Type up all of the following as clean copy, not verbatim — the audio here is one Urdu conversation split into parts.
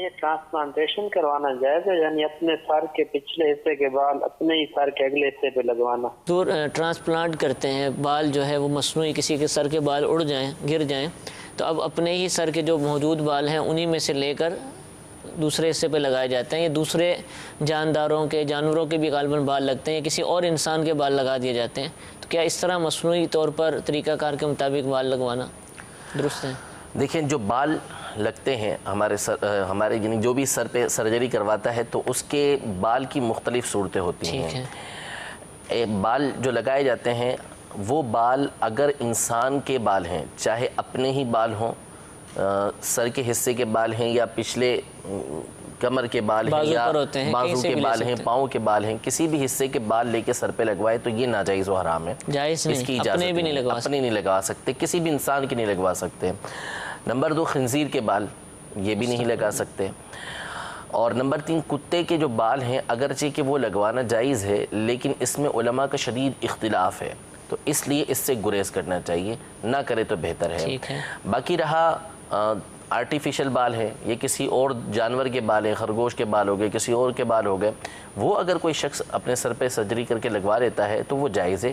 یہ ٹرانسپلانٹیشن کروانا جائز ہے، یعنی اپنے سر کے پچھلے حصے کے بال اپنے ہی سر کے اگلے حصے پہ لگوانا؟ تو ٹرانسپلانٹ کرتے ہیں، بال جو ہے وہ مصنوعی کسی کے سر کے بال اڑ جائیں، گر جائیں، تو اب اپنے ہی سر کے جو موجود بال ہیں انہی میں سے لے کر دوسرے حصے پہ لگائے جاتے ہیں. یہ دوسرے جانداروں کے، جانوروں کے بھی غالباً بال لگتے ہیں، یا کسی اور انسان کے بال لگا دیے جاتے ہیں. تو کیا اس طرح مصنوعی طور پر طریقہ کار کے مطابق بال لگوانا درست ہے؟ دیکھیں، جو بال لگتے ہیں ہمارے یعنی جو بھی سر پہ سرجری کرواتا ہے تو اس کے بال کی مختلف صورتیں ہوتی ہیں. بال جو لگائے جاتے ہیں وہ بال اگر انسان کے بال ہیں، چاہے اپنے ہی بال ہوں، سر کے حصے کے بال ہیں، یا پچھلے کمر کے بال ہیں، یا بازو کے بال ہیں، پاؤں کے بال ہیں، کسی بھی حصے کے بال لے کے سر پہ لگوائے تو یہ ناجائز و حرام ہے. جائز اس کی نہیں، اجازت اپنے بھی نہیں لگوا اپنے نہیں لگوا سکتے، کسی بھی انسان کی نہیں لگوا سکتے. نمبر 2، خنزیر کے بال یہ بھی نہیں لگا سکتے. اور نمبر 3، کتے کے جو بال ہیں اگرچہ کہ وہ لگوانا جائز ہے لیکن اس میں علماء کا شدید اختلاف ہے، تو اس لیے اس سے گریز کرنا چاہیے، نہ کرے تو بہتر ہے. باقی رہا آرٹیفیشل بال ہے، یہ کسی اور جانور کے بال ہیں، خرگوش کے بال ہو گئے، کسی اور کے بال ہو گئے، وہ اگر کوئی شخص اپنے سر پہ سرجری کر کے لگوا لیتا ہے تو وہ جائز ہے،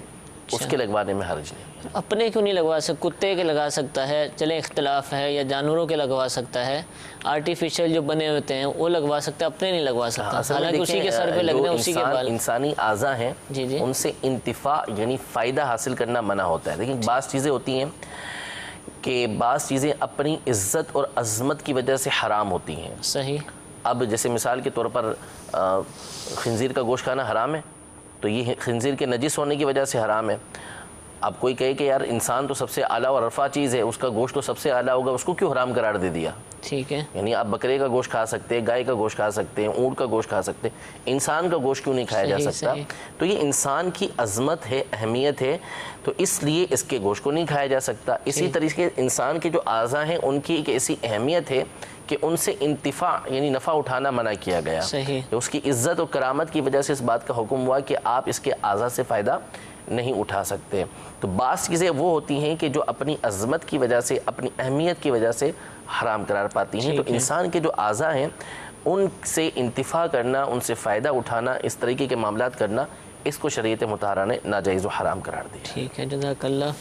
اس کے لگوانے میں حرج نہیں. اپنے کیوں نہیں لگوا سکتا؟ کتے کے لگا سکتا ہے، چلیں اختلاف ہے، یا جانوروں کے لگوا سکتا ہے. آرٹیفیشل جو بنے ہوتے ہیں وہ لگوا سکتا ہے، اپنے نہیں لگوا سکتا. حالانکہ اسی کے سر پہ لگنے اسی کے بال. انسانی اعضاء ہیں ان سے انتفاع یعنی فائدہ حاصل کرنا منع ہوتا ہے. لیکن بعض چیزیں ہوتی ہیں کہ بعض چیزیں اپنی عزت اور عظمت کی وجہ سے حرام ہوتی ہیں. صحیح. اب جیسے مثال کے طور پر خنزیر کا گوشت کھانا حرام ہے، تو یہ خنزیر کے نجس ہونے کی وجہ سے حرام ہے. اب کوئی کہے کہ یار انسان تو سب سے اعلیٰ اور رفع چیز ہے، اس کا گوشت تو سب سے اعلیٰ ہوگا، اس کو کیوں حرام قرار دے دیا؟ ٹھیک ہے. یعنی آپ بکرے کا گوشت کھا سکتے ہیں، گائے کا گوشت کھا سکتے ہیں، اونٹ کا گوشت کھا سکتے ہیں، انسان کا گوشت کیوں نہیں کھایا جا سکتا؟ تو یہ انسان کی عظمت ہے، اہمیت ہے، تو اس لیے اس کے گوشت کو نہیں کھایا جا سکتا. اسی طریقے سے انسان کے جو اعضاء ہیں ان کی ایک ایسی اہمیت ہے کہ ان سے انتفاع یعنی نفع اٹھانا منع کیا گیا. اس کی عزت و کرامت کی وجہ سے اس بات کا حکم ہوا کہ آپ اس کے اعضاء سے فائدہ نہیں اٹھا سکتے. تو بعض چیزیں وہ ہوتی ہیں کہ جو اپنی عظمت کی وجہ سے، اپنی اہمیت کی وجہ سے حرام قرار پاتی ہیں. تو انسان کے جو اعضاء ہیں ان سے انتفاع کرنا، ان سے فائدہ اٹھانا، اس طریقے کے معاملات کرنا، اس کو شریعت مطہرہ نے ناجائز و حرام قرار دیا. ٹھیک ہے، جزاک اللہ.